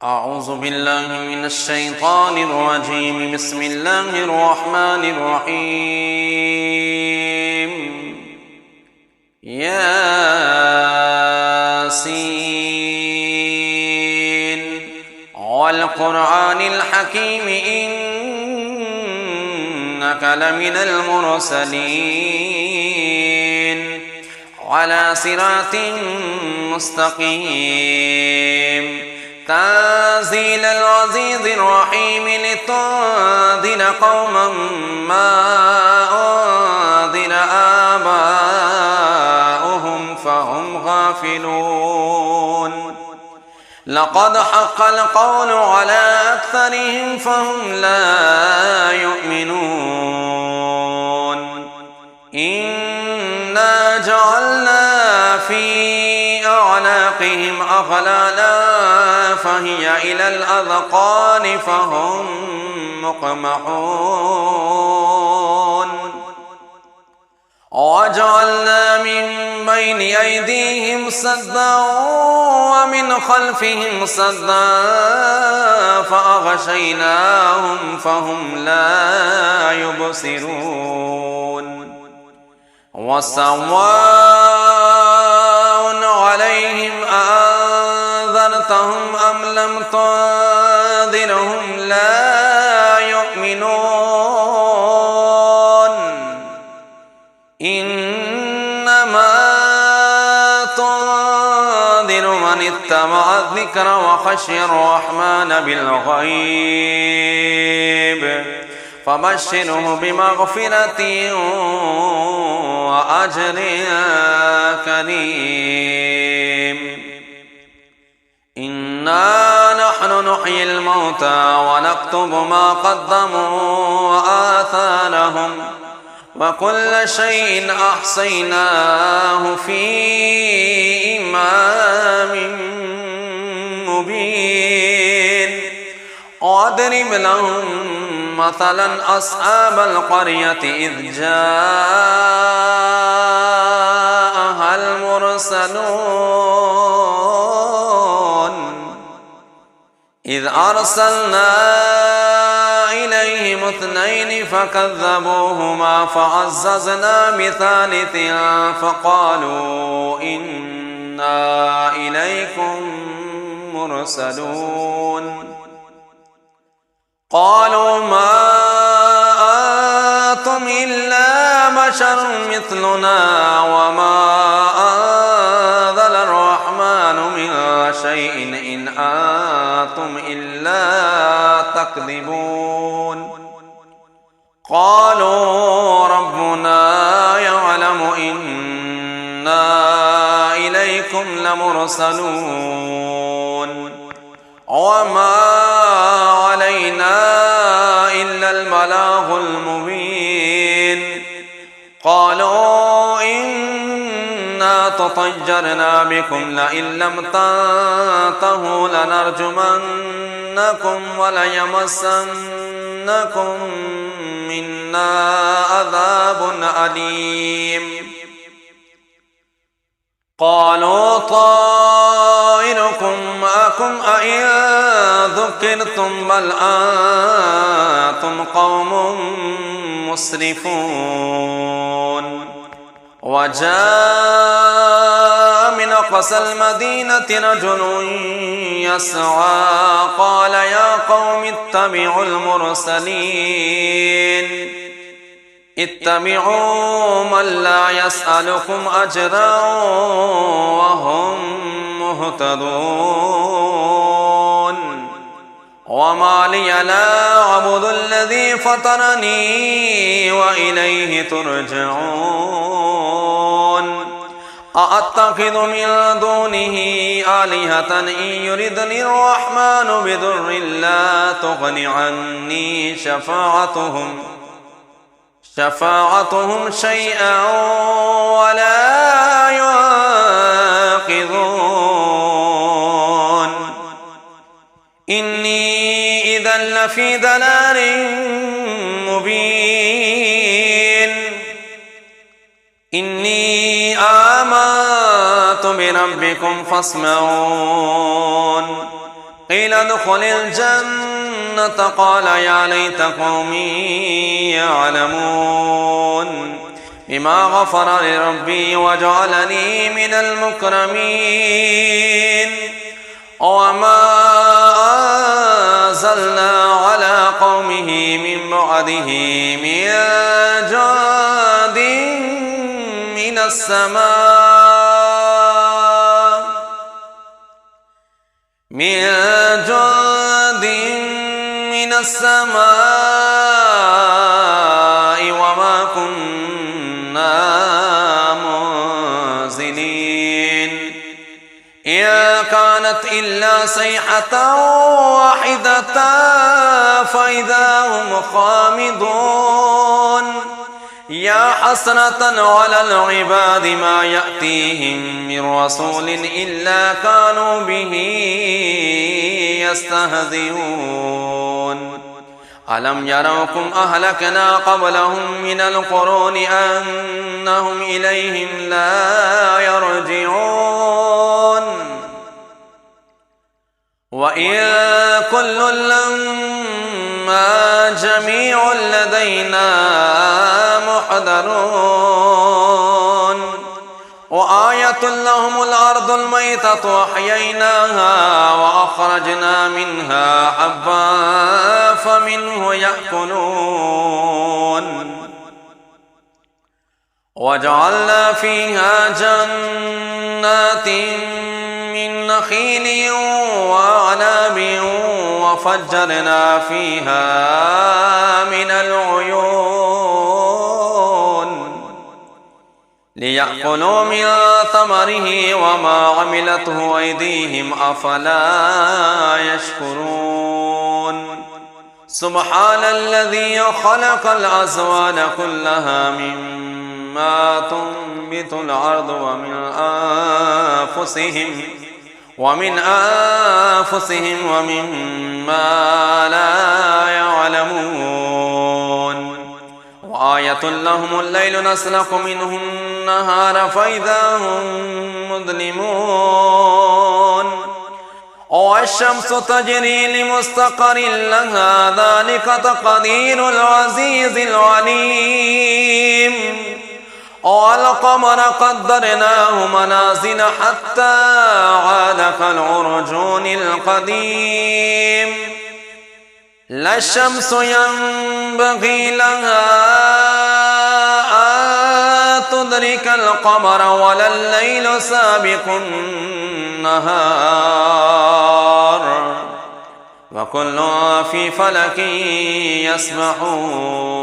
أعوذ بالله من الشيطان الرجيم. بسم الله الرحمن الرحيم. ياسين والقرآن الحكيم إنك لمن المرسلين على صراط مستقيم. تنزيل العزيز الرحيم لتنذر قوما ما أنذر آباؤهم فهم غافلون. لقد حق القول على أكثرهم فهم لا يؤمنون. إنا جعلنا في أعناقهم أغلالا فهي إلى الأذقان فهم مقمحون. وجعلنا من بين أيديهم سدا ومن خلفهم سدا فأغشيناهم فهم لا يبصرون. وسواء عليهم أنذرتهم أم لم تنذرهم لا يؤمنون. إنما تنذر من اتبع الذكر وخشي الرحمن بالغيب فبشره بمغفرة وأجر كريم. إنا نحن نحيي الموتى ونكتب ما قدموا وآثارهم وكل شيء أحصيناه في إمام مبين. واضرب لهم مثلا أصحاب القرية إذ جاءها المرسلون إذ أرسلنا إليهم اثنين فكذبوهما فعززنا بثالث فقالوا إنا إليكم مرسلون. قالوا ما أنتم إلا بشر مثلنا وما أنزل الرحمن من شيء إن أنتم إلا تكذبون. قالوا ربنا يعلم إنا إليكم لمرسلون وما علينا إلا البلاغ المبين. قالوا إنا تطيرنا بكم لئن لم تنتهوا لنرجمنكم وليمسنكم منا عذاب أليم. قالوا طائركم معكم أئن ذكرتم بل أنتم قوم مسرفون. وجاء من أقصى المدينة رجل يسعى قال يا قوم اتبعوا المرسلين اتبعوا من لا يسألكم أجرا وهم مهتدون. وما لي لا أعبد الذي فطرني وإليه ترجعون. أأتخذ من دونه آلهة إن يردني الرحمن بضر لا تغن عني شفاعتهم شيئا ولا ينقذون. إني إذا لفي ضلال مبين. إني آمنت بربكم فاسمعون. قيل ادخل الجنة قال يا ليت قومي يعلمون بما غفر لي ربي وجعلني من المكرمين وما أنزلنا على قومه من بعده من جند من السماء وما كنا منزلين إن كانت إلا صيحة واحدة فإذا هم خامدون يا حسرة على العباد ما يأتيهم من رسول إلا كانوا به يستهزئون ألم يروكم أهلكنا قبلهم من القرون أنهم إليهم لا يرجعون وإن كل لما جميع لدينا محضرون وآية لهم الأرض الميتة أحييناها وأخرجنا منها حبا فمنه يأكلون وجعلنا فيها جنات من نخيل وأعناب وفجرنا فيها من العيون ليأكلوا من ثمره وما عملته أيديهم أفلا يشكرون سبحان الذي خلق الأزواج كلها مما تنبت الأرض ومن أنفسهم ومما لا يعلمون وآية لهم الليل نسلك منه النهار فإذا هم مظلمون والشمس تجري لمستقر لها ذلك تقدير العزيز العليم والقمر قدرناه منازل حتى عاد كالعرجون القديم لا الشمس ينبغي لها أن تدرك القمر ولا الليل سابق النهار وكل في فلك يسبحون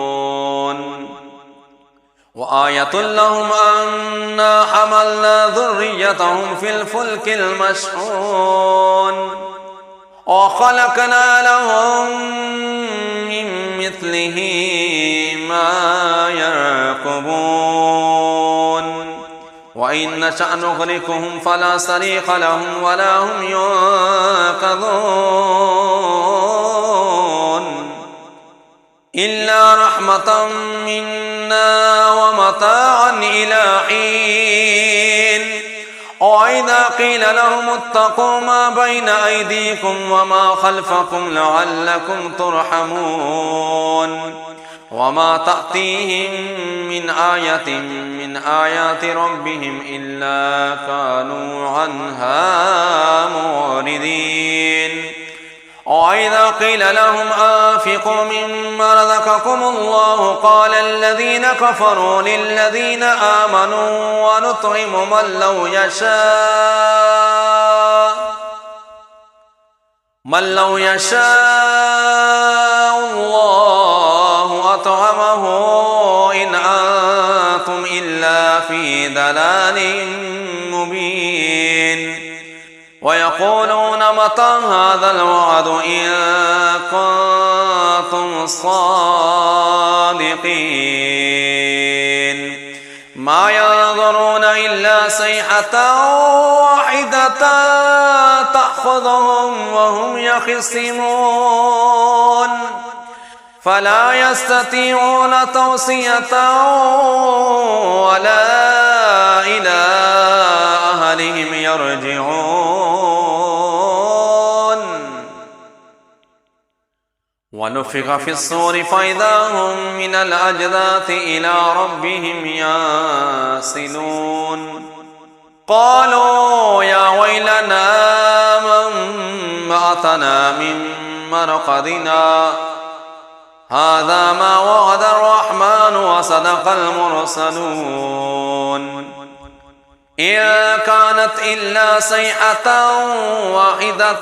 وآية لهم أنا حملنا ذريتهم في الفلك المشحون وخلقنا لهم من مثله ما يركبون وإن نشأ نغرقهم فلا صريخ لهم ولا هم ينقذون إلا رحمة منا ومتاعا إلى حين وإذا قيل لهم اتقوا ما بين أيديكم وما خلفكم لعلكم ترحمون وما تأتيهم من آية من آيات ربهم إلا كانوا عنها معرضين وإذا قيل لهم أنفقوا مما رزقكم الله قال الذين كفروا للذين آمنوا ونطعم من لو يشاء الله أطعمه إن أنتم إلا في ضلال مبين ويقولون متى هذا الوعد إن كنتم صادقين ما ينظرون إلا صيحة واحدة تأخذهم وهم يخصمون فلا يستطيعون توصية ولا إلى أهلهم يرجعون ونفخ في الصور فإذا هم من الأجداث إلى ربهم ينسلون قالوا يا ويلنا من بعثنا من مرقدنا هذا ما وعد الرحمن وصدق المرسلون إن كانت إلا صيحة واحدة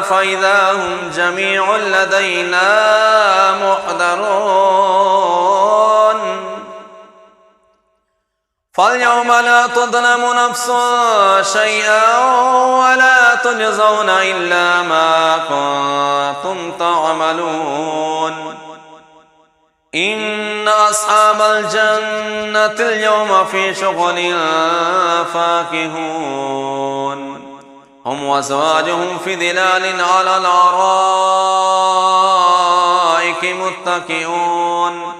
فإذا هم جميع لدينا محضرون فاليوم لا تظلم نفس شيئا ولا تجزون إلا ما كنتم تعملون إن أصحاب الجنة اليوم في شغل فاكهون هم وأزواجهم في ظلال على الأرائك متكئون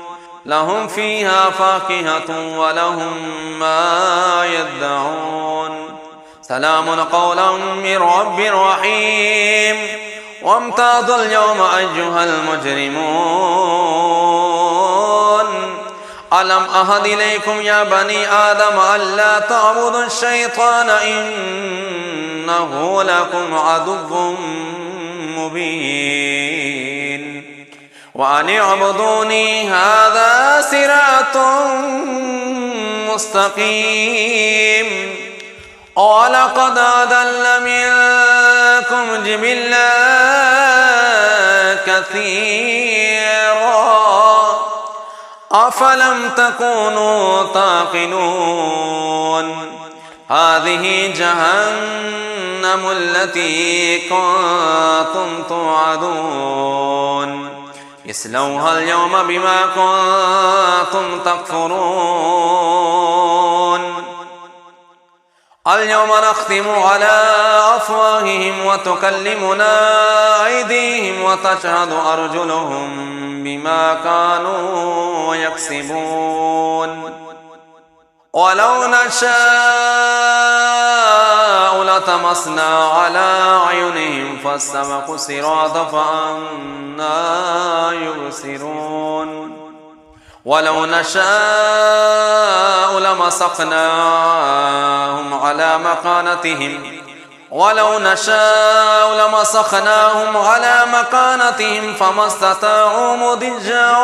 لهم فيها فاكهة ولهم ما يدعون سلام قولا من رب رحيم وامتازوا اليوم أيها المجرمون ألم أهد إليكم يا بني آدم ألا تعبدوا الشيطان إنه لكم عدو مبين وأن اعبدوني هذا صراط مستقيم ولقد أضل منكم جبلا كثيرا أفلم تكونوا تعقلون هذه جهنم التي كنتم توعدون اصلوها اليوم بما كنتم تكفرون اليوم نختم على أفواههم وتكلمنا أيديهم وتشهد أرجلهم بما كانوا يكسبون ولو نشاء لطمسنا على أعينهم فاستبقوا الصراط فأنى يبصرون ولو نشاء لمسخناهم على مكانتهم فما استطاعوا مضجا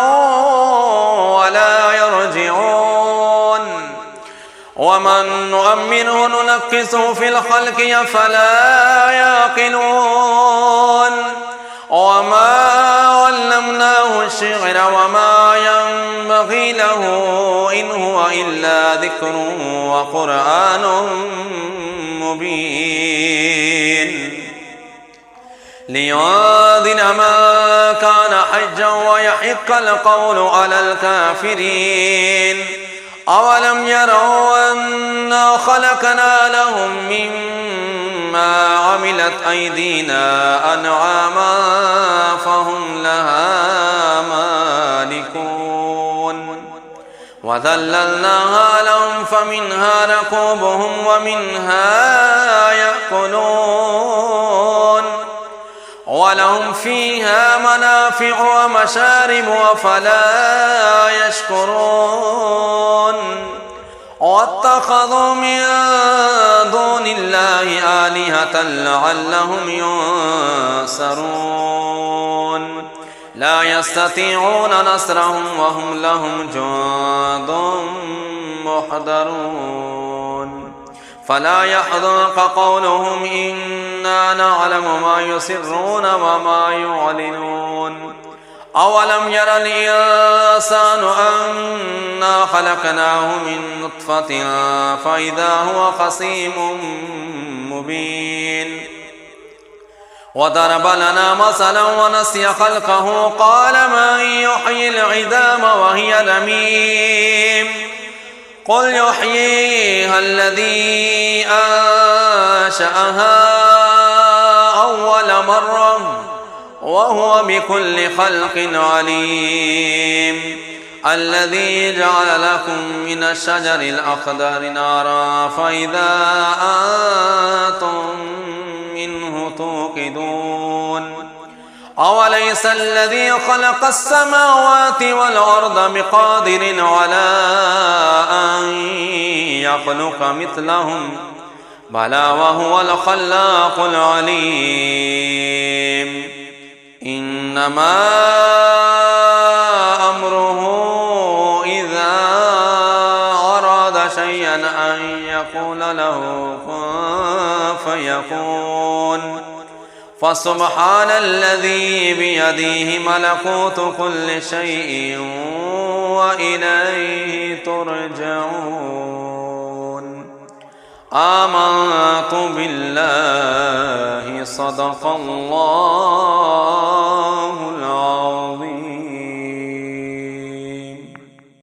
ولا يرجعون ومن نؤمنه ننكسه في الخلق أفلا يعقلون وما علمناه الشعر وما ينبغي له إن هو إلا ذكر وقرآن مبين لينذر من كان حجا ويحق القول على الكافرين أولم يروا أنا خلقنا لهم مما عملت أيدينا أنعاما فهم لها مالكون وذللناها لهم فمنها ركوبهم ومنها يأكلون ولهم فيها منافع ومشارب أفلا يشكرون واتخذوا من دون الله آلهة لعلهم ينصرون لا يستطيعون نصرهم وهم لهم جند محضرون فلا يحزنك قولهم إنا نعلم ما يسرون وما يعلنون أولم ير الإنسان أنا خلقناه من نطفة فإذا هو خصيم مبين وضرب لنا مثلا ونسي خلقه قال من يحيي العظام وهي رميم قل يحييها الذي أنشأها أول مرة وهو بكل خلق عليم الذي جعل لكم من الشجر الأخضر نارا فإذا أنتم منه توقدون أوليس الذي خلق السماوات والأرض بقادر على أن يخلق مثلهم بلى وهو الخلاق العليم إنما أمره إذا أراد شيئا أن يقول له كن فيكون فسبحان الذي بيده ملكوت كل شيء وإليه ترجعون آمنت بالله صدق الله